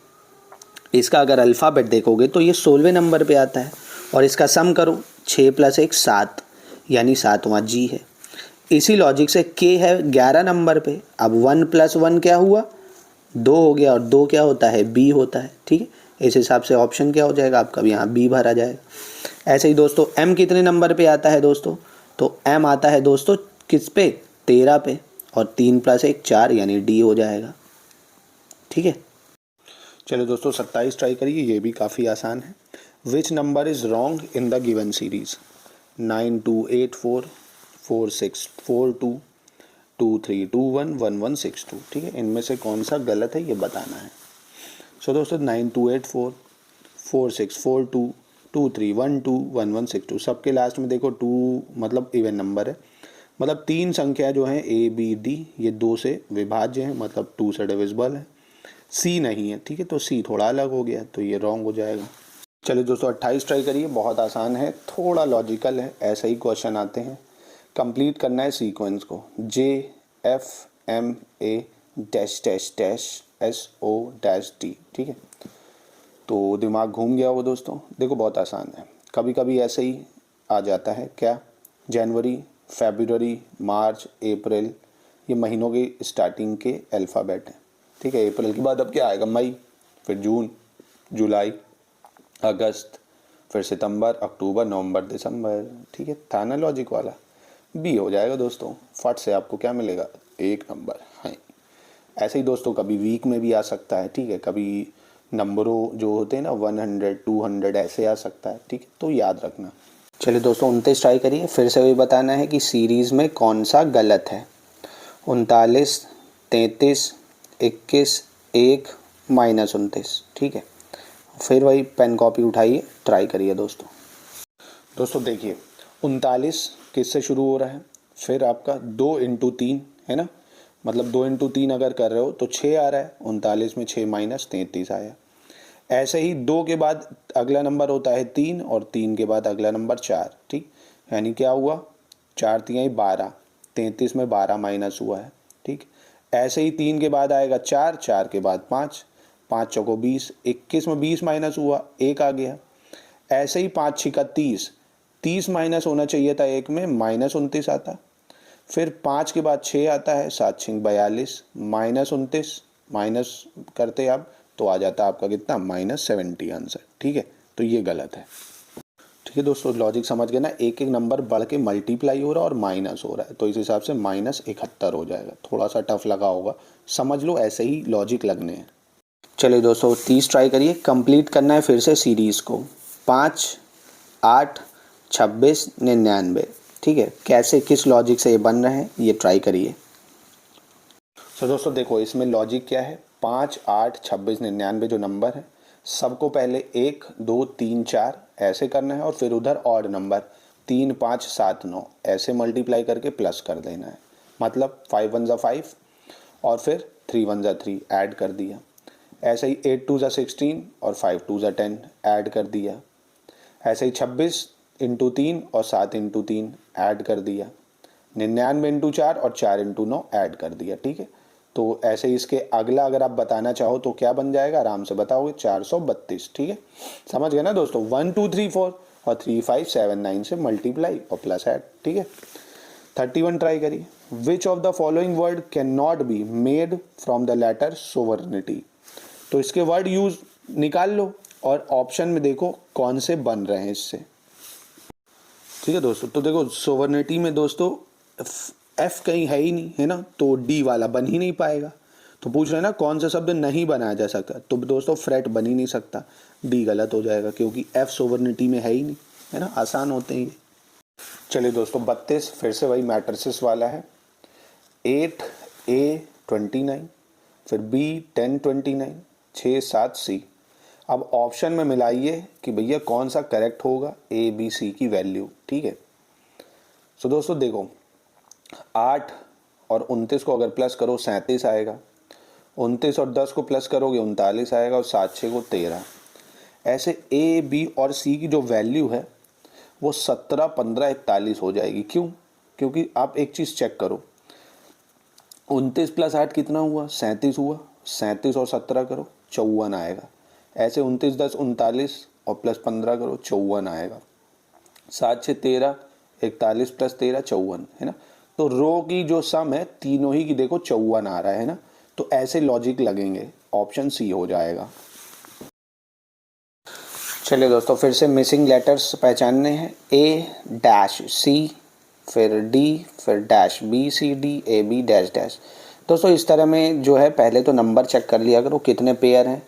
इसका अगर अल्फ़ाबेट देखोगे तो ये 16वें नंबर पे आता है, और इसका सम करो 6 + 1 7, यानी 7वां जी है। इसी लॉजिक से के है 11 नंबर पे, अब 1 + 1 क्या हुआ, 2 हो गया, और 2 क्या होता है, बी होता है, ठीक है। इस हिसाब से ऑप्शन क्या हो जाएगा आपका, यहाँ बी भरा जाएगा। ऐसे ही दोस्तों एम कितने नंबर पे आता है दोस्तों, तो एम आता है दोस्तों किस पे, 13 पे, और 3 + 1 4, यानी डी हो जाएगा, ठीक है। चलो दोस्तों 27 ट्राई करिए, ये भी काफ़ी आसान है। Which number is wrong in the given series, 9 2 8 4 4 6 4 2 2 3 2 1 1 1 6 2, ठीक है। इनमें से कौन सा गलत है ये बताना है। सो दोस्तों 9 2 8 4 4 6 4 2 2 3 1 2 1 1 6 2, सबके लास्ट में देखो 2 मतलब इवन नंबर है, मतलब 3 संख्या जो है ए बी डी ये 2 से विभाज्य है, मतलब 2 से डिविजिबल है। सी नहीं है, ठीक है, तो सी थोड़ा अलग हो गया, तो ये रॉन्ग हो जाएगा। चलिए दोस्तों 28 ट्राई करिए, बहुत आसान है, थोड़ा लॉजिकल है, ऐसे ही क्वेश्चन आते हैं। कंप्लीट करना है सीक्वेंस को, J F M A dash dash dash S O dash D, ठीक है। तो दिमाग घूम गया हो दोस्तों, देखो बहुत आसान है, कभी कभी ऐसे ही आ जाता है। क्या, जनवरी, फरवरी, मार्च, अप्रैल, ये महीनों की स्टार्टिंग के अल्फ़ाबेट हैं, ठीक है। अप्रैल के बाद अब क्या आएगा, मई, फिर जून, जुलाई, अगस्त, फिर सितंबर, अक्टूबर, नवंबर, दिसंबर, ठीक है। था ना लॉजिक वाला, बी हो जाएगा दोस्तों। फट से आपको क्या मिलेगा, 1 नंबर। हाँ, ऐसे ही दोस्तों कभी वीक में भी आ सकता है, ठीक है, कभी नंबरों जो होते हैं ना 100 200 ऐसे आ सकता है, ठीक है, तो याद रखना। चलिए दोस्तों 29 ट्राई करिए, फिर से वही बताना है कि सीरीज़ में कौन सा गलत है। 39 33 21 1 -29, ठीक है। फिर वही पेन कॉपी उठाइए, ट्राई करिए दोस्तों। दोस्तों देखिए 39 किससे शुरू हो रहा है, फिर आपका 2 × 3 है ना, मतलब 2 × 3 अगर कर रहे हो तो 6 आ रहा है, 39 में 6 - 33 आया। ऐसे ही 2 के बाद अगला नंबर होता है 3, और 3 के बाद अगला नंबर 4, ठीक, यानी क्या हुआ, 4 × 3 = 12, 33 में 12 माइनस हुआ है, ठीक। ऐसे ही 3 के बाद आएगा 4, 4 के बाद 5, 5 चौको 20, 21 में 20 माइनस हुआ, 1 आ गया। ऐसे ही 5 6 30, 30 माइनस होना चाहिए था 1 में, -29 आता। फिर 5 के बाद 6 आता है, 7 6 42, -29 माइनस करते आप तो आ जाता आपका कितना, -70 आंसर, ठीक है। तो ये गलत है, ठीक है दोस्तों। लॉजिक समझ गए ना, एक एक नंबर बढ़ के मल्टीप्लाई हो रहा है और माइनस हो रहा है, तो इस हिसाब से -71 हो जाएगा। थोड़ा सा टफ लगा होगा, समझ लो, ऐसे ही लॉजिक लगने हैं। चलिए दोस्तों 30 ट्राई करिए, कंप्लीट करना है फिर से सीरीज़ को, 5 8 26 99, ठीक है। कैसे, किस लॉजिक से ये बन रहे हैं ये ट्राई करिए। तो दोस्तों देखो इसमें लॉजिक क्या है, 5 8 26 99 जो नंबर है, सबको पहले 1 2 3 4 ऐसे करना है, और फिर उधर ऑड नंबर 3 5 7 9 ऐसे मल्टीप्लाई करके प्लस कर देना है, मतलब 5 1 = 5 और फिर 3 1 = 3 ऐड कर दिया। ऐसे ही 8 2 = 16 और 5 2 = 10 ऐड कर दिया। ऐसे ही 26 × 3 और 7 × 3 ऐड कर दिया। 99 × 4 और 4 × 9 ऐड कर दिया, ठीक है। तो ऐसे ही इसके अगला अगर आप बताना चाहो तो क्या बन जाएगा, आराम से बताओगे, 432, ठीक है। समझ गए ना दोस्तों, 1 2 3 4 और 3 5 7 9 से मल्टीप्लाई और प्लस ऐड, ठीक है। 31 ट्राई करिए, which of the following word can not be made from the letter sovereignty. तो इसके वर्ड यूज निकाल लो और ऑप्शन में देखो कौन से बन रहे हैं इससे, ठीक है दोस्तों। तो देखो सोवर्निटी में दोस्तों एफ कहीं है ही नहीं, है ना, तो डी वाला बन ही नहीं पाएगा। तो पूछ रहे हैं ना कौन सा शब्द नहीं बनाया जा सकता, तो दोस्तों फ्रेट बन ही नहीं सकता, डी गलत हो जाएगा, क्योंकि एफ सोवर्निटी में है ही नहीं, है ना, आसान होते हैं ये। चलिए दोस्तों 32 फिर से वही मैट्रिसेस वाला है, 8 A 29, फिर B 10 29, 6 7 C। अब ऑप्शन में मिलाइए कि भैया कौन सा करेक्ट होगा A B C की वैल्यू, ठीक है। सो दोस्तों देखो 8 और 29 को अगर प्लस करो 37 आएगा, 29 और 10 को प्लस करोगे 39 आएगा, और 7 6 को 13। ऐसे ए बी और सी की जो वैल्यू है वो 17 15 41 हो जाएगी। क्यों? क्योंकि आप एक चीज़ चेक करो, 29 प्लस 8 कितना हुआ? 37 हुआ। 37 और 17 करो 54 आएगा। ऐसे 29 10 39 और प्लस 15 करो 54 आएगा। 7 6 13, 41 प्लस 13 54, है ना। तो रो की जो सम है तीनों ही की देखो 54 आ रहा है ना। तो ऐसे लॉजिक लगेंगे, ऑप्शन सी हो जाएगा। चलिए दोस्तों, फिर से मिसिंग लेटर्स पहचानने हैं। ए डैश सी, फिर डी, फिर dash B C D, A B dash dash. दोस्तों इस तरह में जो है पहले तो नंबर चेक कर लिया करो कितने पेयर हैं।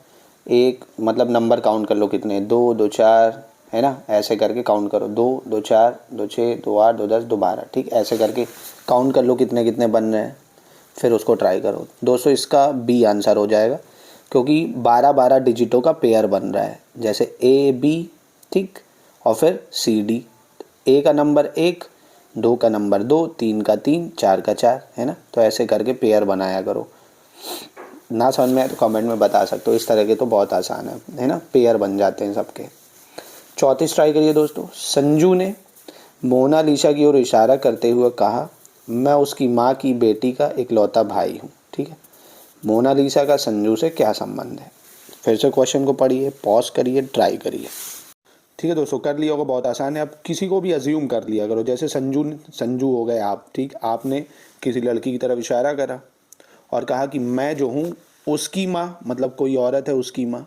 एक मतलब नंबर काउंट कर लो कितने, 2 2 4, है ना। ऐसे करके काउंट करो, 2 2 4 2 6 2 8 2 10 2 12, ठीक। ऐसे करके काउंट कर लो कितने कितने बन रहे हैं, फिर उसको ट्राई करो। दोस्तों इसका बी आंसर हो जाएगा, क्योंकि 12 12 डिजिटों का पेयर बन रहा है, जैसे ए बी, ठीक, और फिर सी डी। ए का नंबर 1, 2 का नंबर 2, 3 का 3, 4 का 4, है ना। तो ऐसे करके पेयर बनाया करो। ना समझ में आए तो कमेंट में बता सकते हो। इस तरह के तो बहुत आसान है ना, पेयर बन जाते हैं सबके। चौथी ट्राई करिए दोस्तों। संजू ने मोनालिसा की ओर इशारा करते हुए कहा, मैं उसकी माँ की बेटी का इकलौता भाई हूँ, ठीक है। मोनालिसा का संजू से क्या संबंध है? फिर से क्वेश्चन को पढ़िए, पॉज करिए, ट्राई करिए। ठीक है दोस्तों, कर लिया होगा, बहुत आसान है। अब किसी को भी अज्यूम कर लिया करो, जैसे संजू हो गए आप, ठीक। आपने किसी लड़की की तरफ इशारा करा और कहा कि मैं जो हूँ उसकी माँ, मतलब कोई औरत है उसकी माँ,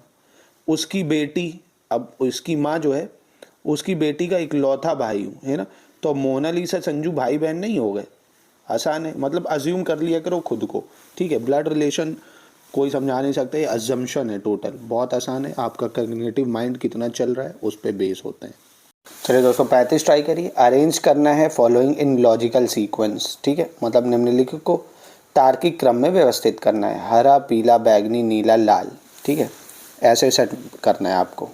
उसकी बेटी, अब उसकी माँ जो है उसकी बेटी का इकलौता भाई हूँ, है ना। तो मोनालिसा संजू भाई बहन नहीं हो गए? आसान है, मतलब अज्यूम कर लिया करो खुद को, ठीक है। ब्लड रिलेशन कोई समझा नहीं सकता, ये अजम्पशन है टोटल। बहुत आसान है, आपका कॉग्निटिव माइंड कितना चल रहा है उस पर बेस होते हैं। चलिए दोस्तों 35 ट्राई करिए। अरेंज करना है फॉलोइंग इन लॉजिकल सीक्वेंस, ठीक है। मतलब निम्नलिखित को तार्किक क्रम में व्यवस्थित करना है। हरा, पीला, बैंगनी, नीला, लाल, ठीक है। ऐसे सेट करना है आपको।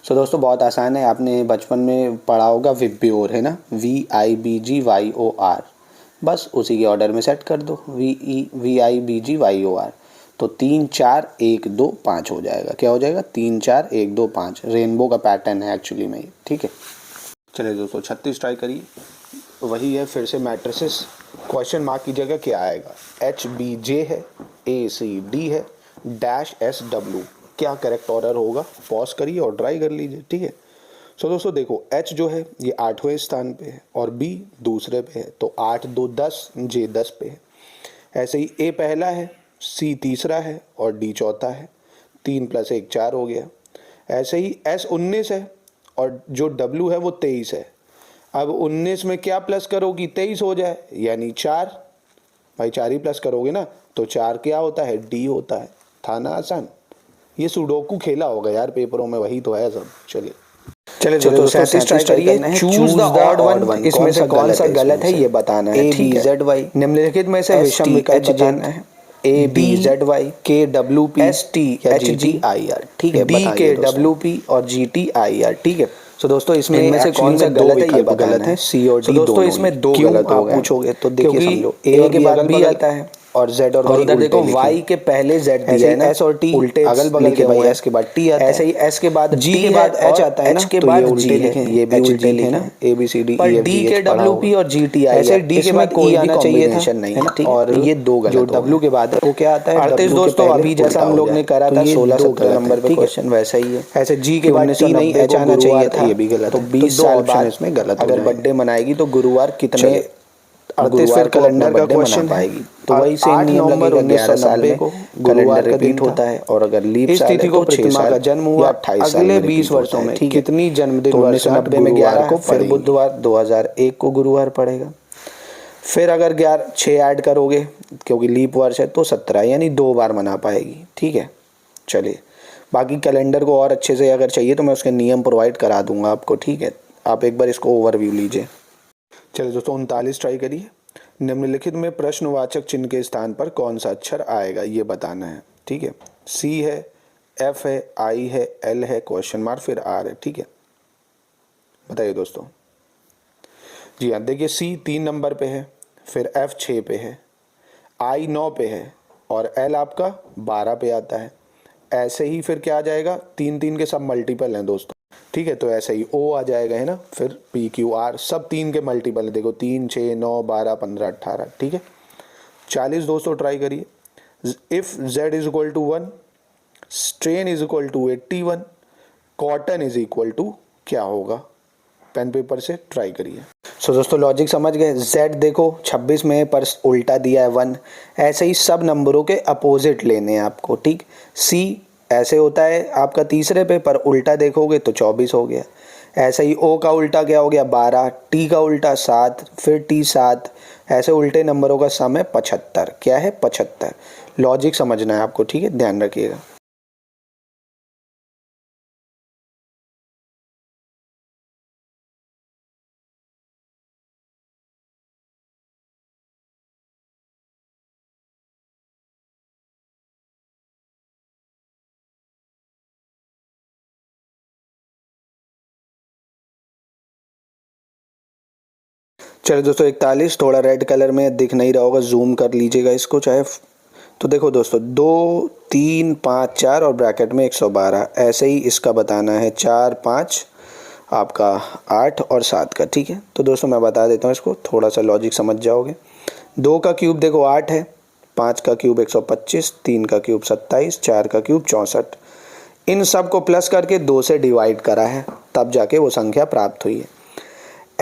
सो दोस्तों बहुत आसान है, आपने बचपन में पढ़ा होगा विब्योर, है ना, VIBGYOR। बस उसी के ऑर्डर में सेट कर दो, VIBGYOR। तो 3 4 1 2 5 हो जाएगा। क्या हो जाएगा? 3 4 1 2 5। रेनबो का पैटर्न है एक्चुअली में, ठीक है। चलिए दोस्तों 36 ट्राई करिए। वही है, फिर से मैट्रिसेस। क्वेश्चन मार्क की जगह क्या आएगा? HBJ है, ACD है, डैश SW। क्या करेक्ट ऑर्डर होगा? पॉज करिए और ट्राई कर लीजिए, ठीक है। सो दोस्तों देखो, H जो है ये 8वें स्थान पे है और B दूसरे पे है, तो 8 2 10, J 10 पे है। ऐसे ही A पहला है, C तीसरा है और D चौथा है। 3 + 1 4 हो गया। ऐसे ही S 19 है और जो W है वो 23 है। अब 19 में क्या प्लस करो कि 23 हो जाए, यानी 4। भाई 4 ही प्लस करोगे ना, तो 4 क्या होता है? D होता है। था ना आसान? ये सुडोकू खेला होगा यार पेपरों में, वही तो है सब। चलिए दोस्तों 37 ट्राई करिए। Choose the odd one. इसमें से कौन सा गलत है ये बताना है, ठीक है। ABZY निम्नलिखित में से विषम विकल्प बताना है। ABZY KWP ST HGIR, ठीक है। DKWP और GTIR, ठीक है। सो दोस्तों इसमें इनमें से कौन सा गलत है ये बताना है। C और D दोस्तों इसमें दो गलत हो गए। पूछोगे तो देखिए समझो, A के बाद B आता है और Z और Y उधर देखो, Y के पहले Z दिया है ना, S और T उल्टे अगल बगल के हुए हैं। S के बाद T आता है, ऐसे ही S के बाद G के बाद H आता है ना, H के बाद G लिखे, ये भी उल्टे लिखे ना, ABCDEFG। D के WP और GTI ऐसे D के बाद कोई आना चाहिए था, नहीं है ना। और ये दो गलत, जो W के बाद है वो क्या आता है? 38 दोस्तों अभी जैसा हम लोग ने करा था 16 17 नंबर पे क्वेश्चन, वैसा ही है। ऐसे G के बाद T नहीं H आना चाहिए था, ये भी गलत। तो 20 साल बाद इसमें गलत। अगर बर्थडे मनाएगी तो गुरुवार कितने 38 फिर कैलेंडर का क्वेश्चन पाएगी, तो वही सेम नियम लगेगा। 11 साल में कैलेंडर रिपीट होता है और अगर लीप साल है तो प्रतिमा का जन्म हुआ 28 साल अगले 20 वर्षों में कितनी जन्मदिन? तो 1990 में 11 को, फिर बुधवार 2001 को गुरुवार पड़ेगा। फिर अगर 11 6 ऐड करोगे क्योंकि लीप वर्ष है तो 17, यानी 2 बार मना पाएगी, ठीक है। चलिए बाकी कैलेंडर को और अच्छे से अगर चाहिए तो मैं उसके नियम प्रोवाइड करा दूंगा आपको, ठीक है। आप एक बार इसको ओवरव्यू लीजिए। चलिए दोस्तों 39 ट्राई करिए। निम्नलिखित में प्रश्नवाचक चिन्ह के स्थान पर कौन सा अक्षर आएगा ये बताना है, ठीक है। C है, F है, I है, L है, क्वेश्चन मार्क, फिर R है, ठीक है। बताइए दोस्तों। जी हाँ, देखिए C 3 नंबर पे है, फिर F 6 पे है, I 9 पे है और L आपका 12 पे आता है। ऐसे ही फिर क्या आ जाएगा, 3 3 के सब मल्टीपल हैं दोस्तों, ठीक है। तो ऐसे ही O आ जाएगा, है ना। फिर P Q R सब 3 के मल्टीपल है, देखो 3 6 9 12 15 18, ठीक है। 40 दोस्तों ट्राई करिए। If Z is equal to 1, strain is equal to 81, cotton is equal to क्या होगा, पेन पेपर से ट्राई करिए। सो दोस्तों लॉजिक समझ गए। Z देखो 26 में पर उल्टा दिया है 1, ऐसे ही सब नंबरों के अपोजिट लेने हैं आपको, ठीक। C ऐसे होता है आपका तीसरे पे, पर उल्टा देखोगे तो 24 हो गया। ऐसे ही O का उल्टा क्या हो गया 12, T का उल्टा 7, फिर T 7, ऐसे उल्टे नंबरों का सम है 75। क्या है 75। लॉजिक समझना है आपको, ठीक है, ध्यान रखिएगा। चलो दोस्तों 41 थोड़ा रेड कलर में दिख नहीं रहा होगा, जूम कर लीजिएगा इसको चाहे। तो देखो दोस्तों 2 3 5 4 और ब्रैकेट में 112, ऐसे ही इसका बताना है 4 5 आपका 8 और 7 का, ठीक है। तो दोस्तों मैं बता देता हूँ इसको, थोड़ा सा लॉजिक समझ जाओगे। 2 का क्यूब देखो 8 है, 5 का क्यूब 125, 3 का क्यूब 27, 4 का क्यूब 64। इन सब को प्लस करके 2 से डिवाइड करा है, तब जाके वो संख्या प्राप्त हुई है।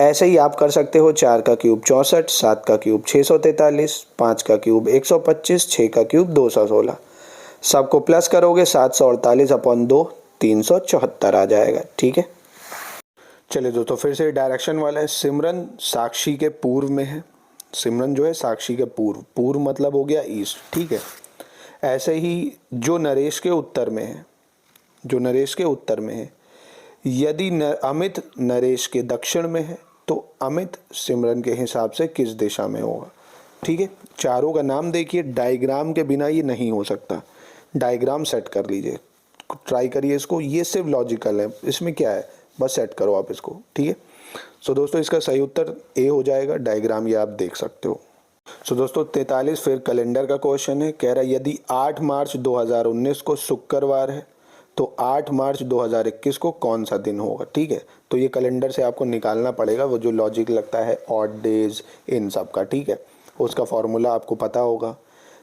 ऐसे ही आप कर सकते हो, 4 का क्यूब 64, 7 का क्यूब 643, 5 का क्यूब 125, 6 का क्यूब 216। सबको प्लस करोगे 748 अपॉन 2 374 आ जाएगा, ठीक है। चलिए दोस्तों फिर से डायरेक्शन वाला है। सिमरन साक्षी के पूर्व में है। सिमरन जो है साक्षी के पूर्व, पूर्व मतलब हो गया ईस्ट, ठीक है। ऐसे ही जो नरेश के उत्तर में है, जो नरेश के उत्तर में है, यदि अमित नरेश के दक्षिण में है तो अमित सिमरन के हिसाब से किस दिशा में होगा, ठीक है। चारों का नाम देखिए, डायग्राम के बिना ये नहीं हो सकता। डायग्राम सेट कर लीजिए, ट्राई करिए इसको, ये सिर्फ लॉजिकल है, इसमें क्या है, बस सेट करो आप इसको, ठीक है। सो दोस्तों इसका सही उत्तर ए हो जाएगा। डायग्राम ये आप देख सकते हो। सो दोस्तों 43 फिर कैलेंडर का क्वेश्चन है। कह रहा है यदि 8 मार्च 2019 को शुक्रवार है तो 8 मार्च 2021 को कौन सा दिन होगा, ठीक है। तो ये कैलेंडर से आपको निकालना पड़ेगा वो जो लॉजिक लगता है ऑड डेज इन सब का, ठीक है। उसका फॉर्मूला आपको पता होगा।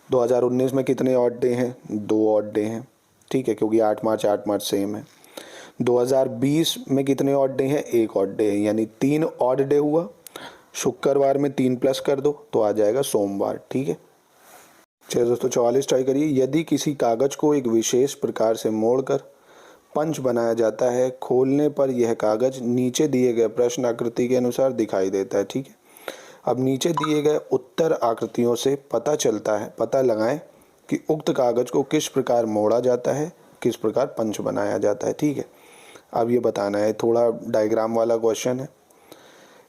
2019 में कितने ऑड डे हैं, 2 ऑड डे हैं, ठीक है, क्योंकि 8 मार्च सेम है। 2020 में कितने ऑड डे हैं, 1 ऑड डे है, यानी 3 ऑड डे हुआ। शुक्रवार में 3 प्लस कर दो तो आ जाएगा सोमवार, ठीक है। चलिए दोस्तों 44 ट्राई करिए। यदि किसी कागज को एक विशेष प्रकार से मोड़कर पंच बनाया जाता है, खोलने पर यह कागज नीचे दिए गए प्रश्न आकृति के अनुसार दिखाई देता है, ठीक है। अब नीचे दिए गए उत्तर आकृतियों से पता लगाएं कि उक्त कागज को किस प्रकार मोड़ा जाता है, किस प्रकार पंच बनाया जाता है, ठीक है। अब ये बताना है, थोड़ा डायग्राम वाला क्वेश्चन है।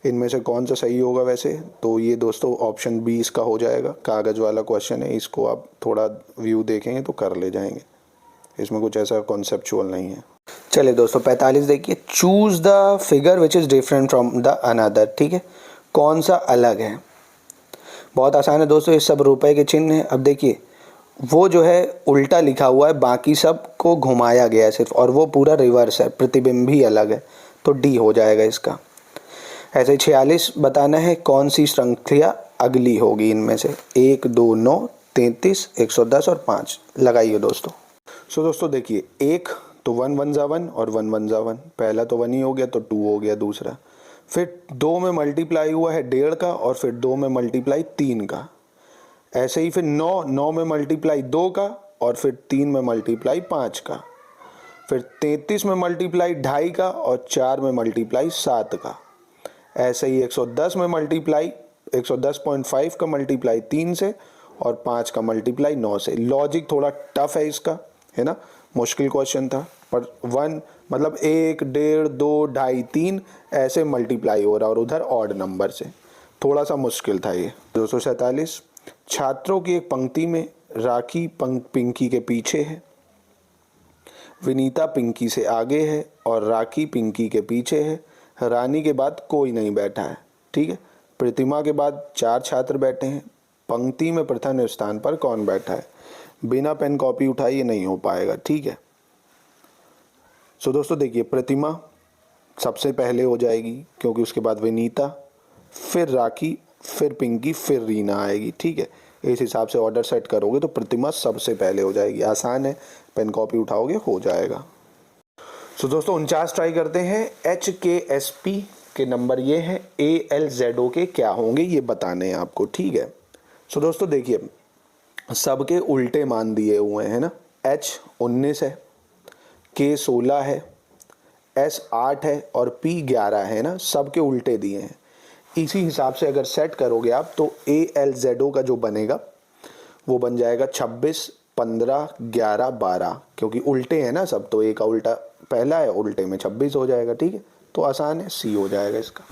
इनमें से कौन सा सही होगा वैसे, तो ये दोस्तों ऑप्शन बी इसका हो जाएगा। कागज़ वाला क्वेश्चन है, इसको आप थोड़ा व्यू देखेंगे तो कर ले जाएंगे, इसमें कुछ ऐसा कॉन्सेप्चुअल नहीं है। चलिए दोस्तों 45 देखिए। Choose the figure which is different from the another, ठीक है, कौन सा अलग है। बहुत आसान है दोस्तों, ये सब रुपए के चिन्ह हैं। अब देखिए वो जो है उल्टा लिखा हुआ है, बाकी सब को घुमाया गया है सिर्फ, और वो पूरा रिवर्स है, प्रतिबिंब भी अलग है, तो डी हो जाएगा इसका। ऐसे 46 बताना है कौन सी श्रृंखला अगली होगी इनमें से, 1 2 9 33 110 और 5 लगाइए दोस्तों। सो दोस्तों देखिए, 1 तो 1 1 जा 1 और 1 1 जा 1, पहला तो 1 ही हो गया तो 2 हो गया दूसरा। फिर 2 में मल्टीप्लाई हुआ है 1.5 का, और फिर 2 में मल्टीप्लाई 3 का। ऐसे ही फिर 9 में मल्टीप्लाई 2 का, और फिर 3 में मल्टीप्लाई 5 का। फिर 33 में मल्टीप्लाई 2.5 का, और 4 में मल्टीप्लाई 7 का। ऐसे ही 110 में मल्टीप्लाई 110.5 का मल्टीप्लाई 3 से, और 5 का मल्टीप्लाई 9 से। लॉजिक थोड़ा टफ है इसका, है ना, मुश्किल क्वेश्चन था, पर 1 मतलब 1 1.5 2 2.5 3 ऐसे मल्टीप्लाई हो रहा, और उधर ऑड नंबर से, थोड़ा सा मुश्किल था ये। 247 छात्रों की एक पंक्ति में राखी पिंकी के पीछे है, विनीता पिंकी से आगे है, और राखी पिंकी के पीछे है, रानी के बाद कोई नहीं बैठा है, ठीक है। प्रतिमा के बाद 4 छात्र बैठे हैं, पंक्ति में प्रथम स्थान पर कौन बैठा है? बिना पेन कॉपी उठाए ये नहीं हो पाएगा, ठीक है। सो दोस्तों देखिए, प्रतिमा सबसे पहले हो जाएगी क्योंकि उसके बाद विनीता, फिर राखी, फिर पिंकी, फिर रीना आएगी, ठीक है। इस हिसाब से ऑर्डर सेट करोगे तो प्रतिमा सबसे पहले हो जाएगी। आसान है, पेन कॉपी उठाओगे हो जाएगा। सो दोस्तों 49 ट्राई करते हैं। HKSP के नंबर ये हैं, ALZO के क्या होंगे ये बताने हैं आपको, ठीक है। सो दोस्तों देखिए, सबके उल्टे मान दिए हुए हैं ना। H 19 है, K 16 है, S 8 है और P 11 है ना, सबके उल्टे दिए हैं। इसी हिसाब से अगर सेट करोगे आप तो ALZO का जो बनेगा वो बन जाएगा 26, 15, 11, 12, क्योंकि उल्टे हैं ना सब, तो A का उल्टा पहला है, उल्टे में 26 हो जाएगा, ठीक है। तो आसान है, C हो जाएगा इसका।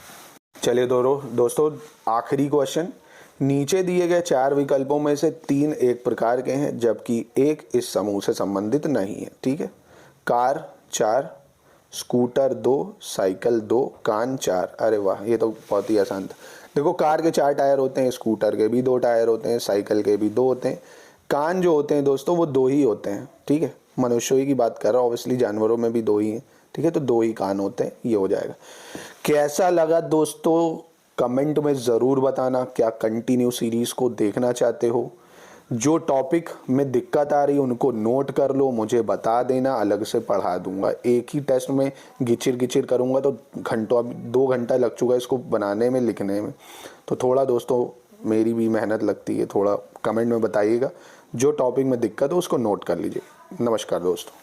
चलिए दोस्तों आखिरी क्वेश्चन। नीचे दिए गए 4 विकल्पों में से 3 एक प्रकार के हैं जबकि एक इस समूह से संबंधित नहीं है, ठीक है। कार 4, स्कूटर 2, साइकिल 2, कान 4। अरे वाह, ये तो बहुत ही आसान था। देखो, कार के 4 टायर होते हैं, स्कूटर के भी 2 टायर होते हैं, साइकिल के भी 2 होते हैं। कान जो होते हैं दोस्तों वो 2 ही होते हैं, ठीक है। मनुष्यों की बात कर रहा हूँ, ऑब्वियसली जानवरों में भी 2 ही हैं, ठीक है। तो 2 ही कान होते हैं, ये हो जाएगा। कैसा लगा दोस्तों कमेंट में ज़रूर बताना। क्या कंटिन्यू सीरीज़ को देखना चाहते हो? जो टॉपिक में दिक्कत आ रही है उनको नोट कर लो, मुझे बता देना, अलग से पढ़ा दूंगा। एक ही टेस्ट में गिचिर करूंगा तो घंटों, अब 2 घंटा लग चुका है इसको बनाने में, लिखने में, तो थोड़ा दोस्तों मेरी भी मेहनत लगती है। थोड़ा कमेंट में बताइएगा, जो टॉपिक में दिक्कत हो उसको नोट कर लीजिए। नमस्कार दोस्तों।